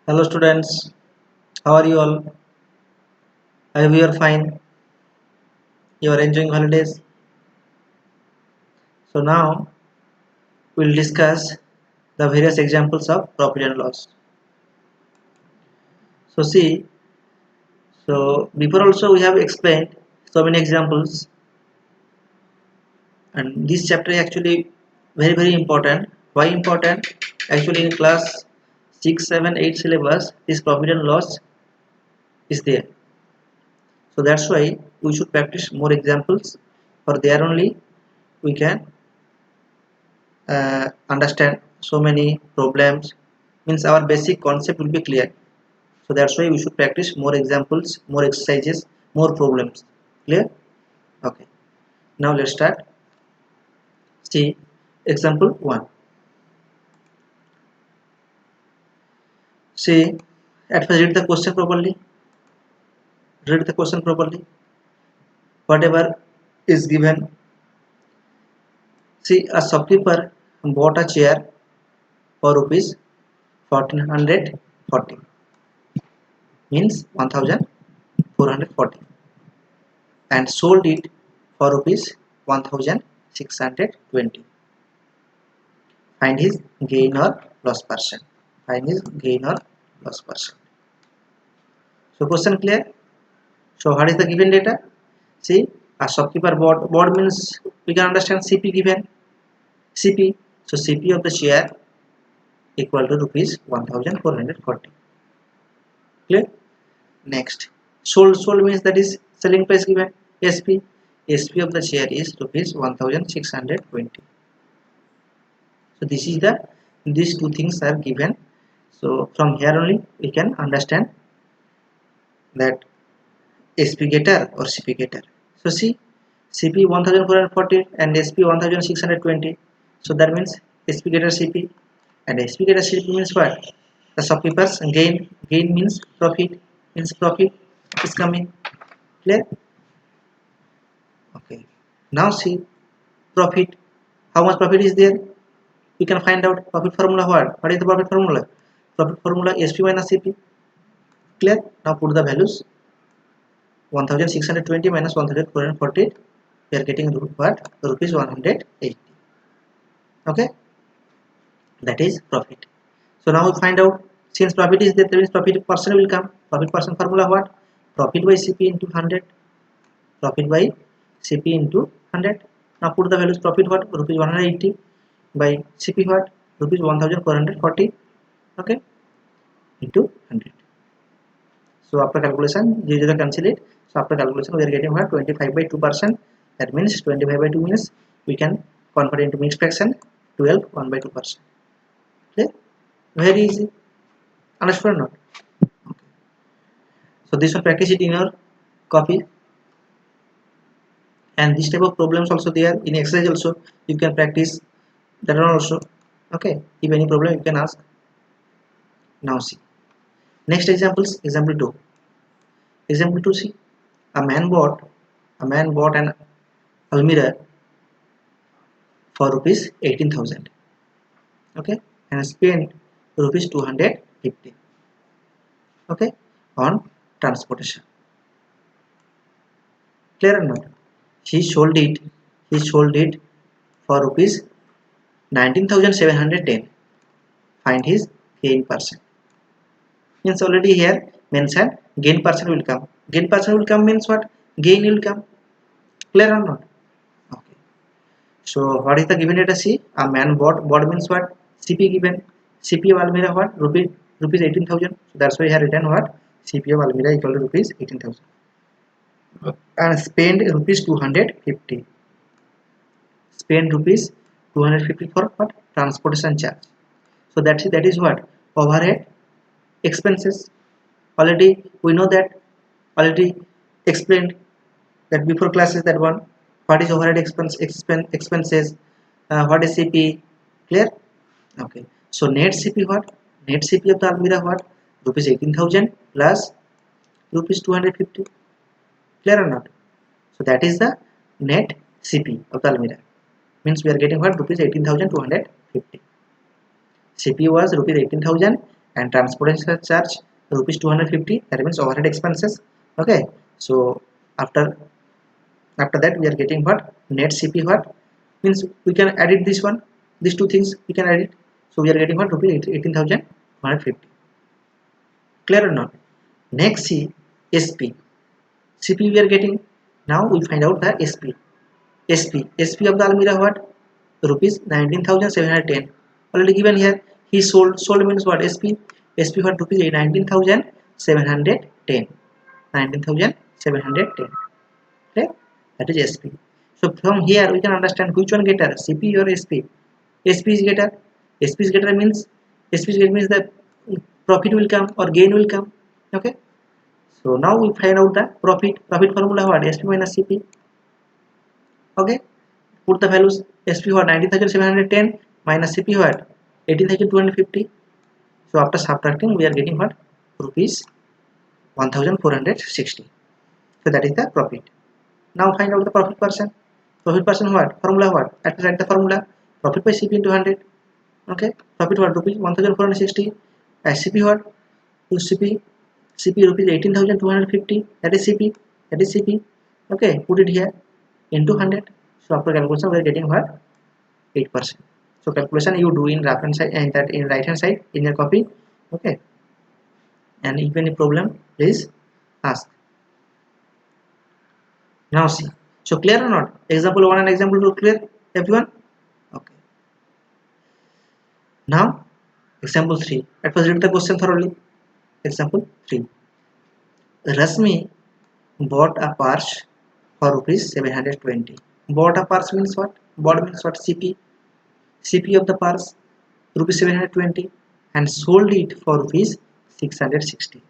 Hello students, how are you all? I hope you are fine. You are enjoying holidays. So now we'll discuss the various examples of profit and loss. So see, so before also we have explained so many examples, and this chapter is actually very important. Why important? Actually in class 6, 7, 8 syllabus this profit and loss is there. So that's why we should practice more examples. For there only we can understand so many problems, means our basic concept will be clear. So that's why we should practice more examples, more exercises, more problems. Clear? Okay, now let's start. See example 1. See, at first read the question properly. Whatever is given. See, a shopkeeper bought a chair for rupees 1440, means 1440, and sold it for rupees 1620. Find his gain or loss percent. Find his gain or loss percent. So question clear? So what is the given data? See, a shopkeeper bought means we can understand CP given. CP. So CP of the share equal to rupees 1440. Clear? Next. Sold means that is selling price given. SP. SP of the share is rupees 1620. So this is the these two things are given. So from here only we can understand that SP getter or CP getter. So see, CP 1440 and SP 1620. So that means SP getter CP, and SP getter CP means what? The shopkeepers gain. Gain means profit. Means profit is coming. Clear? Okay. Now see profit. How much profit is there? We can find out profit formula. What is the profit formula? Profit formula SP minus CP. Clear? Now put the values. 1620 minus 1440, we are getting what? Rupees 180. Okay, that is profit. So now we find out, since profit is there, that means profit percent will come. Profit percent formula what? Profit by CP into 100. Profit by CP into 100. Now put the values. Profit what? Rupees 180 by CP what? Rupees 1440. Okay, into 100. So after calculation, you cancel it. So after calculation, we are getting what? 25 by 2%. That means 25 by 2 means we can convert into mixed fraction. 12 1 by 2%. Okay, very easy. Understood or not? Okay. So this one practice it in your copy. And this type of problems also there in exercise also you can practice that one also. Okay, if any problem you can ask. Now see. Next examples. Example 2. Example 2, see. A man bought an almirah for rupees 18,000. Okay, and spent rupees 250. Okay, on transportation. Clear or not? He sold it. He sold it for rupees 19,710. Find his gain percent. Means already here mentioned gain percent will come. Gain percent will come means what? Gain will come. Clear or not? Okay. So what is the given data? See, a man bought means what? CP given. CP of Almirah what? Rupees 18,000. So that's why I have written what? CP of Almirah equal to rupees 18,000. And spend rupees 250. Spend rupees 250 for what? Transportation charge. So that is what? Overhead expenses. Already we know that. Already explained that before classes, that one. What is overhead expenses? What is CP? Clear? Okay. So net CP what? Net CP of the Almirah what? Rupees 18,000 plus rupees 250. Clear or not? So that is the net CP of the Almirah. Means we are getting what? Rupees 18,250. CP was rupees 18,000 and transportation charge rupees 250, that means overhead expenses. Okay, so after that we are getting what net CP, what means we can edit this one, these two things we can edit. So we are getting what rupees 18,150. Clear or not? Next see SP. CP we are getting. Now we find out the SP. SP of the Almirah what? Rupees 19,710. Already given here. He sold means what? SP what? Rupees 19,710. 19,710. Okay? That is SP. So from here we can understand which one getter, CP or SP. SP is getter. SP is getter means the profit will come or gain will come. Okay. So now we find out the profit. Profit formula what? SP minus CP. Okay. Put the values. SP what? 19,710 minus CP what? 18,250. So after subtracting we are getting what? Rupees 1,460. So that is the profit. Now find out the profit percent. Profit percent what? Formula what? At write the formula. Profit by CP into 100. Okay. Profit what? Rupees 1,460. As CP what? To CP rupees 18,250. That is CP. That is CP. Okay. Put it here into 100. So after calculation we are getting what? 8%. So calculation you do in left hand side and that in right hand side in your copy. Okay. And if any problem, please ask. Now see. So clear or not? Example 1 and example 2 clear? Everyone? Okay. Now example 3. Let us read the question thoroughly. Example 3. Rasmi bought a purse for rupees 720. Bought a purse means what? Bought means what? CP. CP of the purse rupees 720 and sold it for rupees 660.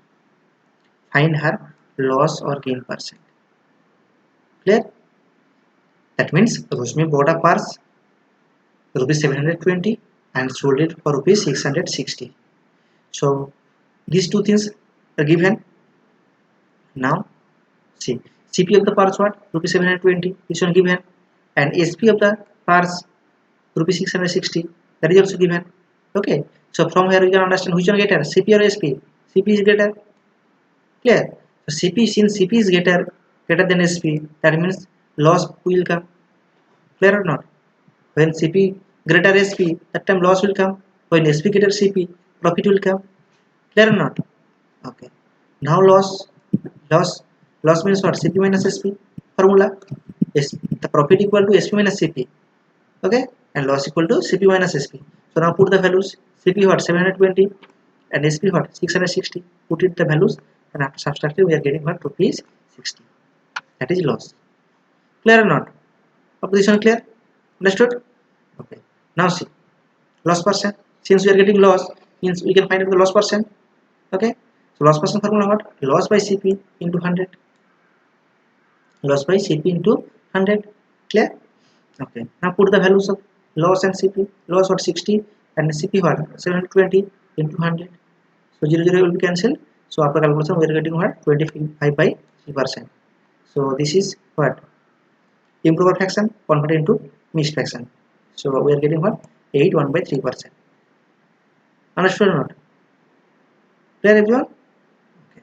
Find her loss or gain percent. Clear? That means Rashmi bought a purse rupees 720 and sold it for rupees 660. So these two things are given. Now see, CP of the purse what? Rupees 720. This one given, and SP of the purse rupees 660. That is also given. Okay. So from here we can understand which one greater, CP or SP. CP is greater. Clear? So CP, since CP is greater than SP, that means loss will come. Clear or not? When CP greater SP, that time loss will come. When SP greater CP, profit will come. Clear or not? Okay. Now loss means what? CP minus SP formula. The profit equal to SP minus CP. Okay, and loss equal to CP minus SP. So now put the values. CP what? 720 and SP what? 660. Put it the values, and after subtracting we are getting what? Rupees 60. That is loss. Clear or not? Opposition clear? Understood? Okay. Now see, loss percent. Since we are getting loss, means we can find out the loss percent. Okay. So loss percent formula what? Loss by CP into 100. Loss by CP into 100. Clear? Okay. Now put the values of loss and CP. Loss what? 60 and CP what? 720 into 100. So 0 will be cancelled. So after calculation we are getting what? 25 by 3%. So this is what? Improper fraction converted into mixed fraction. So we are getting what? 81 by 3%. Understood or not? Clear everyone? Okay.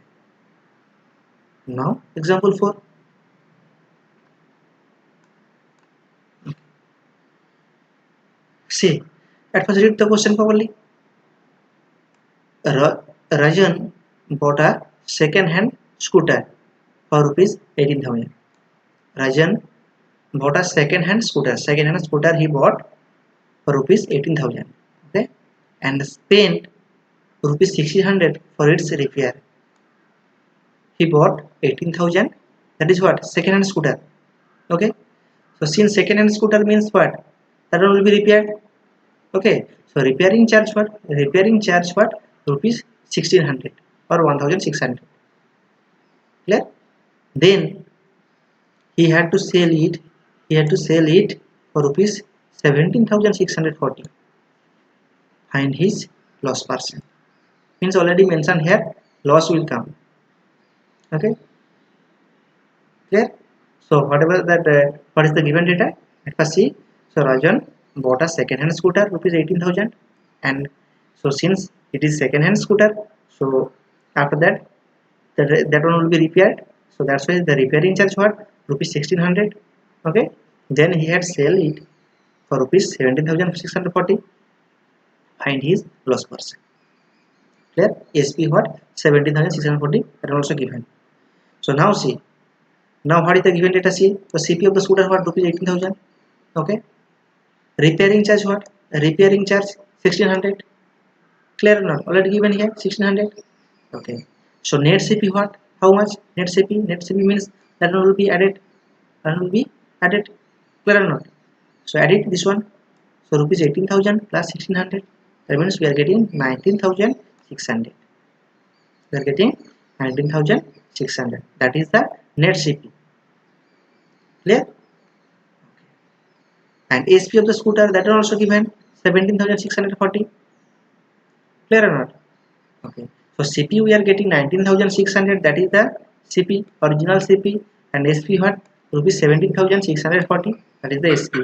Now example 4. See, at first read the question properly. Rajan bought a second-hand scooter for rupees 18,000. Rajan bought a second-hand scooter. Second-hand scooter he bought for rupees 18,000. Okay, and spent rupees 1,600 for its repair. He bought 18,000. That is what? Second-hand scooter. Okay, so since second-hand scooter means what? That one will be repaired. Okay, so repairing charge what? Repairing charge what? Rupees 1,600 or 1,600. Clear? Then he had to sell it. He had to sell it for rupees 17,640. Find his loss percent. Means already mentioned here, loss will come. Okay, clear? So whatever that, what is the given data? Let us see. So Rajan bought a second-hand scooter rupees 18,000, and so since It is second hand scooter, so after that that one will be repaired, so that's why the repairing charge what rupees 1600. Okay, then he had sell it for rupees 17,640. Find his loss percent. Clear? SP what 17,640, that is also given. So now see, now what is the given data? See, the CP of the scooter what rupees 18,000. Okay, repairing charge what, repairing charge 1600. Clear or not? Already given here 1600. Okay, so net CP what, how much? Net CP, net CP means that one will be added, that will be added. Clear or not? So added this one, so rupees 18,000 plus 1600, that means we are getting 19,600. We are getting 19,600, that is the net CP. Clear? And SP of the scooter, that is also given 17,640. Clear or not? Okay, so CP we are getting 19,600, that is the CP, original CP, and SP what, rupees 17,640, that is the SP.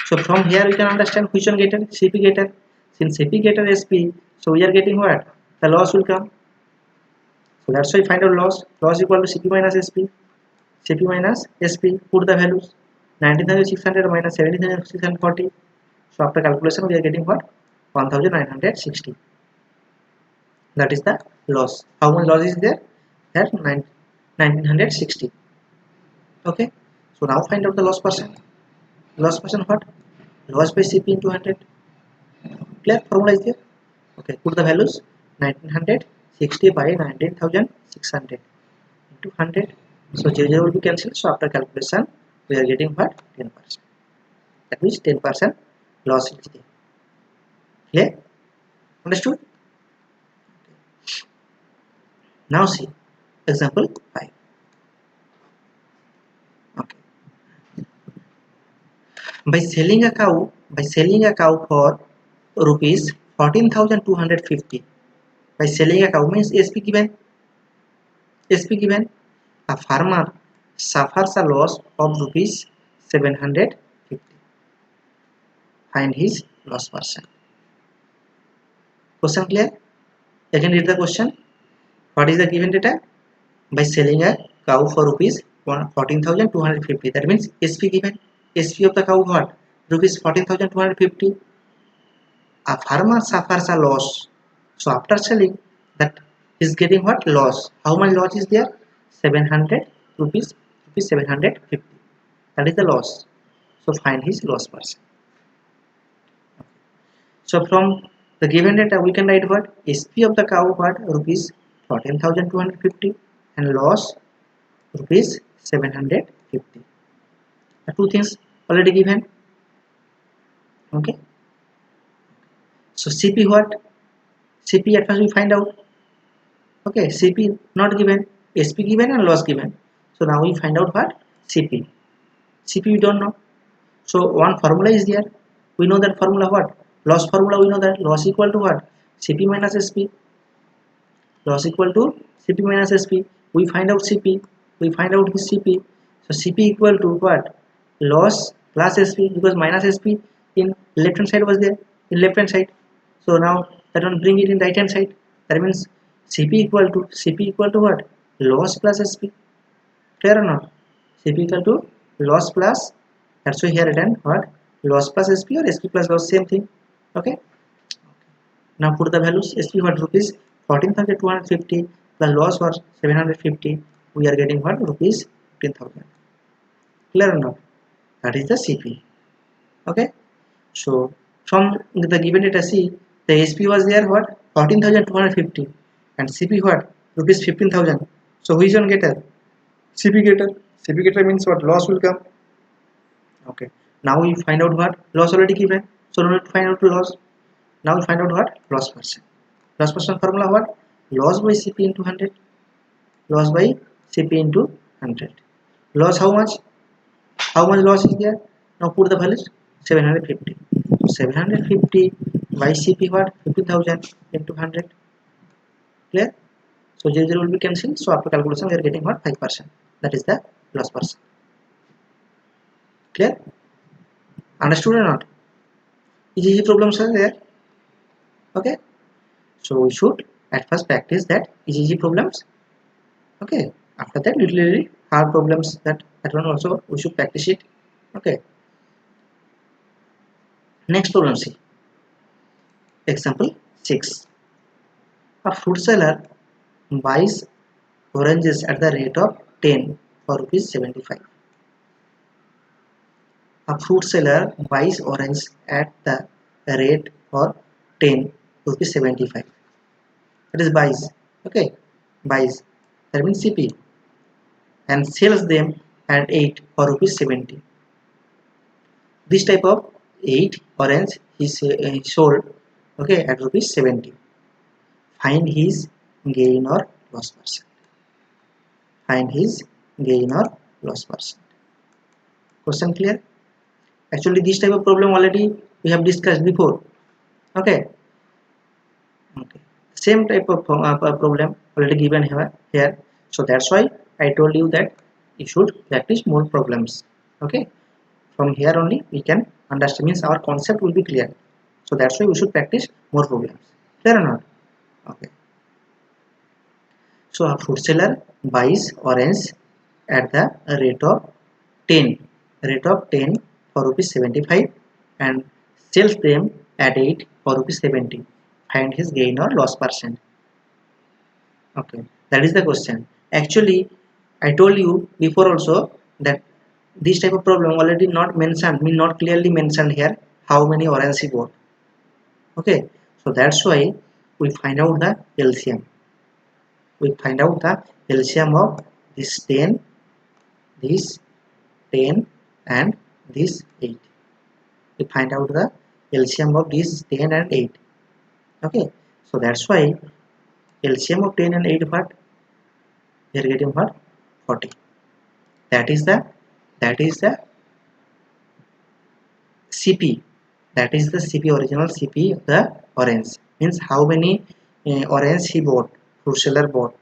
So from here we can understand which one greater, CP greater. Since CP greater SP, so we are getting what, the loss will come. So that's why find out loss. Loss equal to CP minus SP. CP minus SP. Put the values. 19,600 minus 17,640. So after calculation we are getting what, 1,960. That is the loss. How much loss is there? That 1960. Okay. So now find out the loss percent. Loss percent what? Loss by CP into 100. Clear? Formula is there. Okay. Put the values. 1960 by 19,600 into 100. So 0 will be cancelled. So after calculation we are getting what? 10%. That means 10% loss is there. Clear? Understood? Now see example 5. Okay. By selling a cow for rupees 14,250. By selling a cow means SP given. SP given. A farmer suffers a loss of rupees 750. Find his loss percent. Question clear? Again read the question. What is the given data? By selling a cow for rupees 14,250. That means SP given. SP of the cow what? Rupees 14,250. A farmer suffers a loss. So after selling, that is getting what? Loss. How much loss is there? 700 rupees. Rupees 750. That is the loss. So find his loss percent. So from the given data, we can write what? SP of the cow what? Rupees 14,250 and loss rupees 750. The two things already given. Okay. So CP what? CP at first we find out. Okay, CP not given, SP given and loss given. So now we find out what? CP. CP we don't know. So one formula is there. We know that formula what? Loss formula we know that loss equal to what? CP minus SP. Loss equal to CP minus SP. We find out CP. We find out his CP. So CP equal to what? Loss plus SP, because minus SP in left hand side was there. In left hand side. So now that one bring it in right hand side. That means CP equal to what? Loss plus SP. Clear or not? CP equal to loss plus, that's why here written what? Loss plus SP or SP plus loss, same thing. Okay. Now put the values. SP what? Rupees 14,250 plus loss was 750. We are getting what? Rupees 15,000. Clear or not? That is the CP. Okay. So from the given data, see the SP was there what? 14,250 and CP what? Rupees 15,000. So which one getter? CP getter. CP getter means what? Loss will come. Okay. Now we find out what? Loss already given. So no need to find out the loss. Now we find out what? Loss percent. Loss percent formula what? Loss by CP into 100. Loss by CP into 100. Loss how much? How much loss is there? Now put the values. 750. So 750 by CP what? 15,000 into 100. Clear? So 0 will be cancelled. So after calculation we are getting what? 5%. That is the loss percent. Clear? Understood or not? Easy problems are there. Okay. So we should at first practice that easy problems. Okay, after that little hard problems, that one also we should practice it. Okay, next problem, see example 6. A fruit seller buys oranges at the rate of 10 for rupees 75. A fruit seller buys oranges at the rate for 10 rupees 75. That is buys. Okay, buys. That means CP, and sells them at 8 for rupees 70. This type of 8 orange is sold, okay, at rupees 70. Find his gain or loss percent. Find his gain or loss percent. Question clear? Actually, this type of problem already we have discussed before. Okay. Okay. Same type of problem already given here. So that's why I told you that you should practice more problems. Okay. From here only we can understand, means our concept will be clear. So that's why we should practice more problems. Clear or not? Okay. So a fruit seller buys orange at the rate of 10 for rupees 75 and sells them at 8 for rupees 70. Find his gain or loss percent. Okay, that is the question. Actually, I told you before also that this type of problem already not mentioned, mean not clearly mentioned here how many orange he bought. Okay, so that's why we find out the LCM. We find out the LCM of this 10, this 10 and this 8. We find out the LCM of this 10 and 8. Okay, so that's why LCM of 10 and 8 what? We are getting what? 40. That is the CP. That is the CP, original CP of the orange. Means how many orange he bought, fruit seller bought.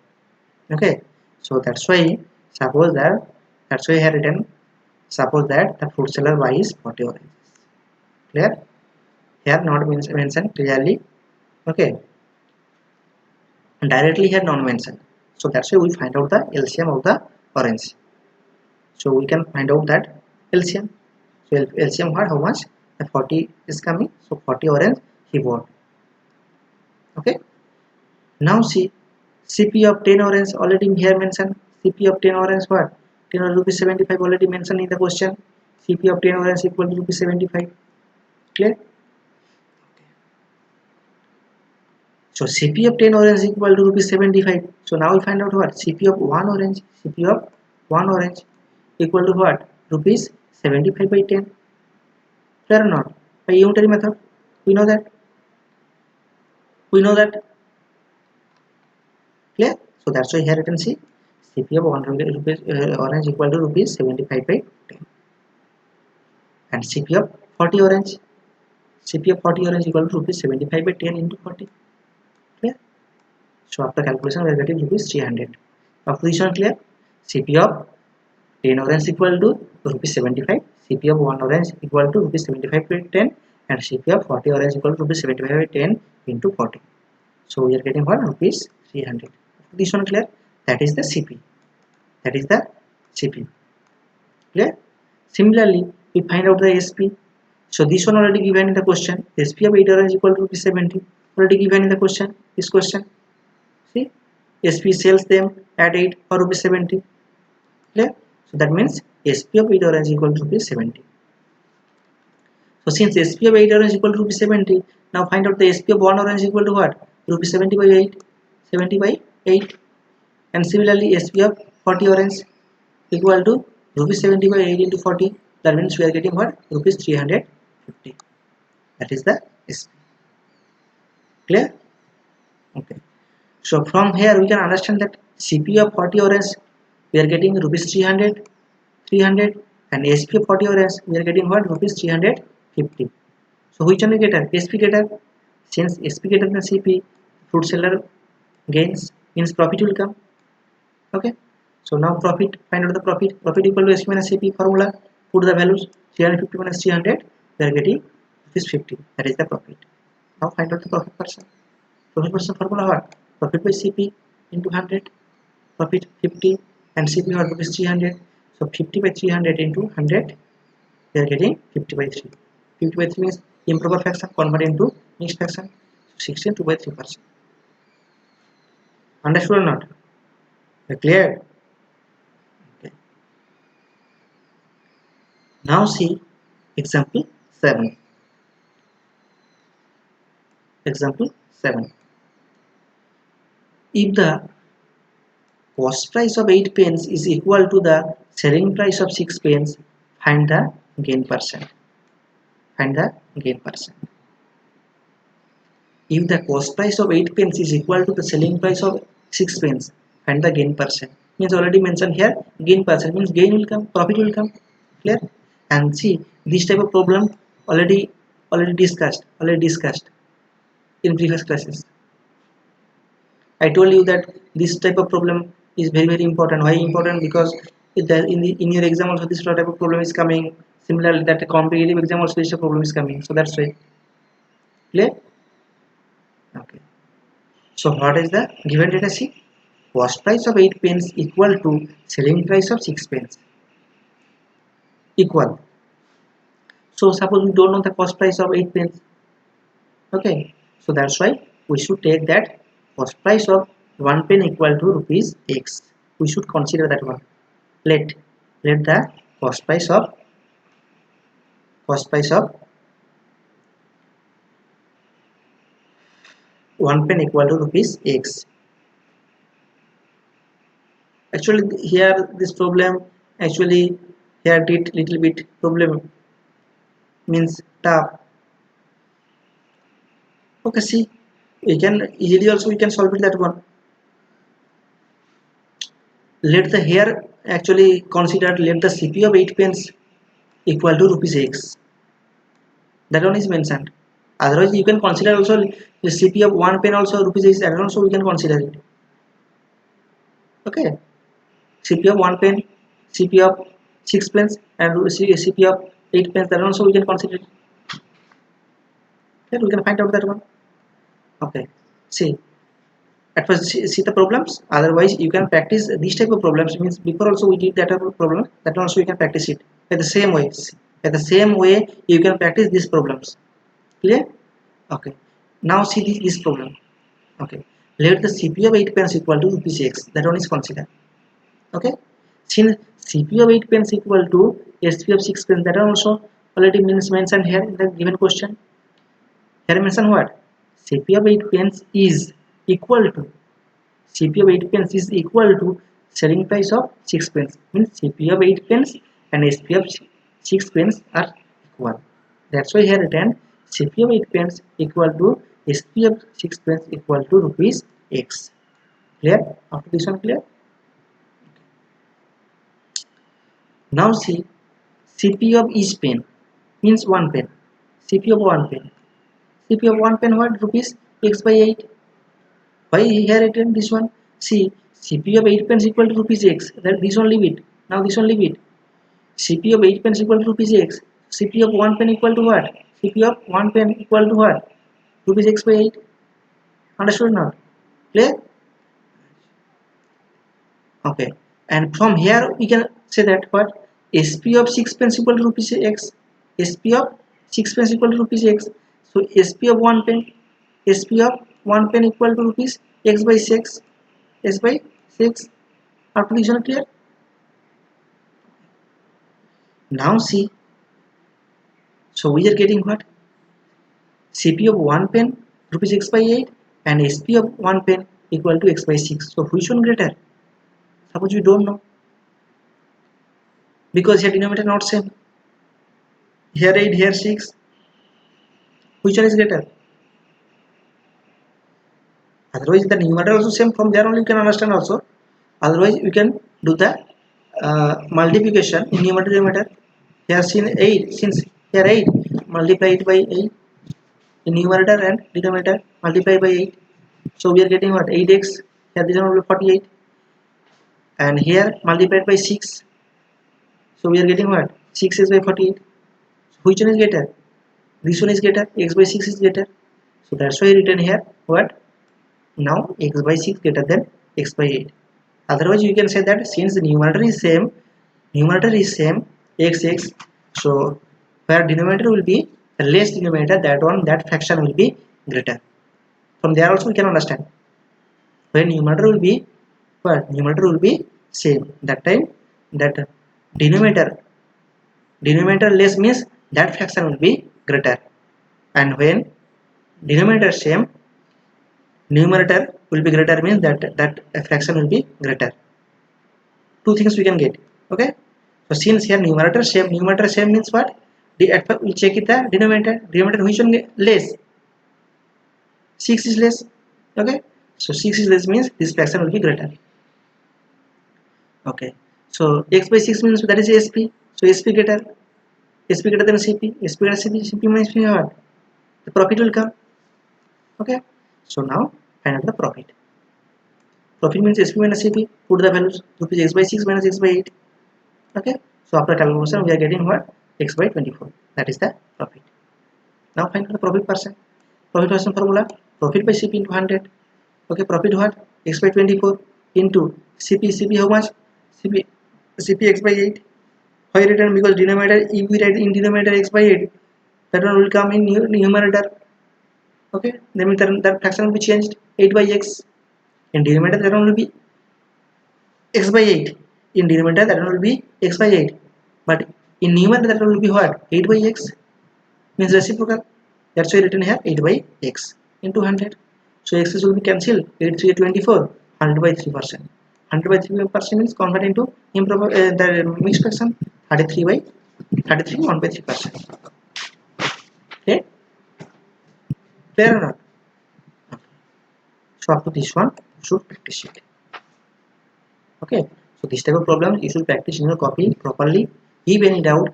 Okay, so that's why suppose that, that's why I have written, suppose that the fruit seller buys 40 oranges. Clear? Here not mentioned clearly. Okay, and directly here not mentioned. So that's why we find out the LCM of the orange. So we can find out that LCM. So LCM what? How much? The 40 is coming. So 40 orange he bought. Okay. Now see, CP of 10 orange already here mentioned. CP of 10 orange what? 10 rupees 75 already mentioned in the question. CP of 10 orange equal to rupees 75. Clear? So CP of 10 orange equal to rupees 75. So now we find out what? CP of 1 orange. CP of 1 orange equal to what? Rupees 75 by 10. Clear or not? By unitary method. We know that. We know that. Clear? So that's why here you can see CP of 1 rupees orange equal to rupees 75 by 10. And CP of 40 orange. CP of 40 orange equal to rupees 75 by 10 into 40. Clear? So after calculation we are getting rupees 300. After this one clear? CP of 10 orange equal to rupees 75. CP of 1 orange equal to rupees 75 by 10. And CP of 40 orange equal to rupees 75 by 10 into 40. So we are getting what? Rupees 300. This one clear? That is the CP. That is the CP. Clear? Similarly, we find out the SP. So this one already given in the question. SP of 8 orange equal to rupees 70. Already given in the question. This question. See, SP sells them at 8 for rupees 70. Clear? So that means SP of 8 orange equal to rupees 70. So since SP of 8 orange equal to rupees 70, now find out the SP of 1 orange equal to what? Rupees 70 by 8. 70 by 8. And similarly SP of 40 orange equal to rupees 70 by 8 into 40. That means we are getting what? Rupees 350. That is the SP. Clear? Okay. So from here we can understand that CP of 40 orange we are getting rupees 300, and SP of 40 orange we are getting what? Rupees 350. So which one is greater? SP greater. Since SP greater than CP, fruit seller gains, means profit will come. Okay. So now profit, find out the profit. Profit equal to SP minus CP formula. Put the values 350 minus 300. We are getting rupees 50. That is the profit. Now find out the profit percent. Profit percent formula what? Profit by CP into 100. Profit 50 and CP what? Rupees 300. So 50 by 300 into 100. We are getting 50 by 3. 50 by 3 means improper fraction convert into mixed fraction. 16 2 by 3%. Understood or not? Clear? Okay. Now see example 7. Example 7. If the cost price of 8 pence is equal to the selling price of 6 pence, find the gain percent. Find the gain percent. If the cost price of 8 pence is equal to the selling price of 6 pence, find the gain percent. Means already mentioned here, gain percent means gain will come, profit will come. Clear? And see, this type of problem already discussed in previous classes. I told you that this type of problem is very important. Why important? Because in your exam also this type of problem is coming. Similarly, that competitive exam also this type of problem is coming. So that's why. Clear? Okay. So what is the given data sheet? Cost price of 8 pence equal to selling price of 6 pence. Equal. So suppose we don't know the cost price of 8 pence. Okay. So that's why we should take that cost price of 1 pen equal to rupees X. We should consider that one. Let the cost price of 1 pen equal to rupees X. Actually here this problem actually here did little bit problem means tough. Okay, see, we can easily also we can solve it that one. Let the here actually consider let the CP of 8 pence equal to rupees X. That one is mentioned. Otherwise you can consider also the CP of 1 pen also rupees X. That also we can consider it. Okay, CP of 1 pen, CP of 6 pence and CP of 8 pence. That also we can consider it. Okay, we can find out that one. Okay, see, at first see the problems. Otherwise you can practice these type of problems. Means before also we did that type of problem. That also you can practice it at the same way. At the same way you can practice these problems. Clear? Okay, now see this problem. Okay, let the CP of 8 pence equal to rupees X. That one is considered. Okay, since CP of 8 pence equal to SP of 6 pence, that also already means mentioned here in the given question. Here mention what? CP of 8 pence is equal to CP of 8 pence is equal to selling price of 6 pence. Means CP of 8 pence and SP of 6 pence are equal. That's why here written CP of 8 pence equal to SP of 6 pence equal to rupees X. Clear? After this one clear? Now see, CP of each pen means 1 pen. CP of 1 pen. CP of 1 pen what? Rupees X by 8. Why here written this one? See, CP of 8 pence equal to rupees X. That this one leave it. Now this one leave it. CP of 8 pence equal to rupees X. CP of 1 pen equal to what? CP of 1 pen equal to what? Rupees X by 8. Understood not? Clear? Okay. And from here we can say that what? SP of 6 pence equal to rupees X. SP of 6 pence equal to rupees X. So SP of 1 pen. SP of 1 pen equal to rupees X by 6. X by 6. After this one clear? Now see. So we are getting what? CP of 1 pen rupees X by 8 and SP of 1 pen equal to X by 6. So which one greater? Suppose you don't know. Because here denominator not same. Here 8, here 6. Which one is greater? Otherwise the numerator also same. From there only you can understand also. Otherwise you can do the multiplication in numerator denominator. Here since 8, since here 8, multiply it by 8 in numerator and denominator, multiply by 8. So we are getting what? 8x. Here this one will be 48 and here multiplied by 6. So we are getting what? 6x by 48. So which one is greater? This one is greater. X by 6 is greater. So that's why written here what? now x by 6 greater than x by 8. Otherwise you can say that since the numerator is same x, so where denominator will be less denominator, that fraction will be greater. From there also we can understand when numerator will be same, that time that denominator less means that fraction will be greater, and when denominator same numerator will be greater means that fraction will be greater. Two things we can get. Okay, so since here numerator same means what, at first we check it the denominator which one less, 6 is less. Okay, so 6 is less means this fraction will be greater. Okay, so x by 6 means that is sp, so sp greater than cp, sp greater cp means what, the profit will come. Okay, so now find out the profit. Profit means sp minus cp, put the values, rupees x by 6 minus x by 8. Okay, so after calculation we are getting what, x by 24, that is the profit. Now find out the profit percent. Profit percent formula, profit by cp into 100. Okay, profit what, x by 24 into cp how much, cp x by 8. Why written, because denominator, if we write in denominator x by 8, that one will come in numerator. Okay, that means that fraction will be changed, 8 by x. In denominator that one will be x by 8, in denominator that one will be x by 8, but in numerator that one will be what, 8 by x, means reciprocal. That's why written here 8 by x into 100. So x will be cancelled, 8 3 24, 100 by 3%. 100 by 3% means convert into improper the mixed fraction, 33 by 33 1 by 3%. Okay, clear or not? So up to this one you should practice it. Okay, so this type of problem you should practice in your copy properly. If any doubt,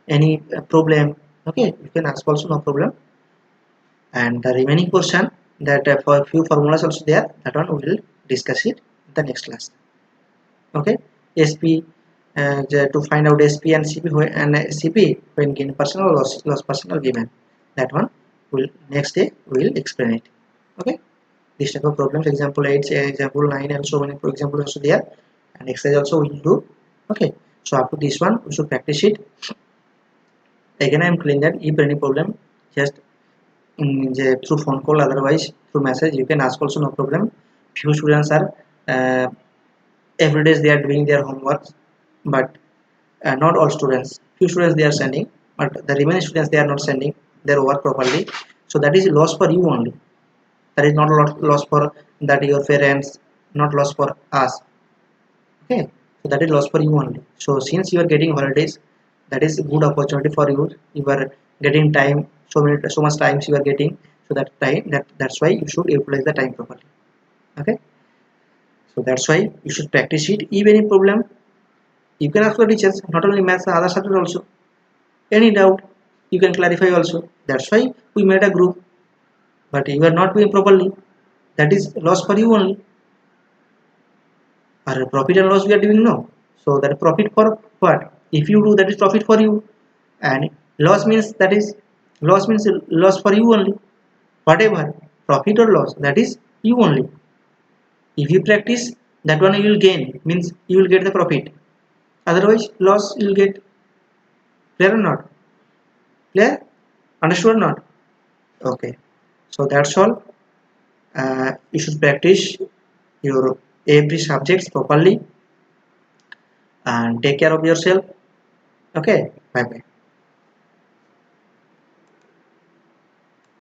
any problem, okay, you can ask also, no problem. And the remaining portion, that for a few formulas also there, that one we will discuss it in the next class. Okay, sp to find out sp and cp when gain percent or loss percent are given, that one will next day we will explain it. Okay, this type of problems, example 8, example 9, and so many examples also there, and exercise also we will do. Okay, so up to this one we should practice it. Again I am telling that if any problem, just through phone call, otherwise through message you can ask also, no problem. Few students are every day they are doing their homework, but not all students. Few students they are sending, but the remaining students they are not sending their work properly, so that is a loss for you only. That is not a loss for that your parents, not loss for us. Okay, so that is loss for you only. So since you are getting holidays, that is a good opportunity for you. You are getting time, so much times you are getting, so that time, that's why you should utilize the time properly. Okay, so that's why you should practice it. If any problem, you can ask your teachers, not only maths, other subject also. Any doubt you can clarify also. That's why we made a group, but you are not doing properly, that is loss for you only. Or profit and loss we are doing, no. So that profit for what, if you do, that is profit for you, and loss means loss for you only. Whatever profit or loss, that is you only. If you practice, that one you will gain, means you will get the profit, otherwise loss you will get. Clear or not? Clear? Understood or not? Okay, so that's all. You should practice your every subjects properly, and take care of yourself. Okay, bye bye.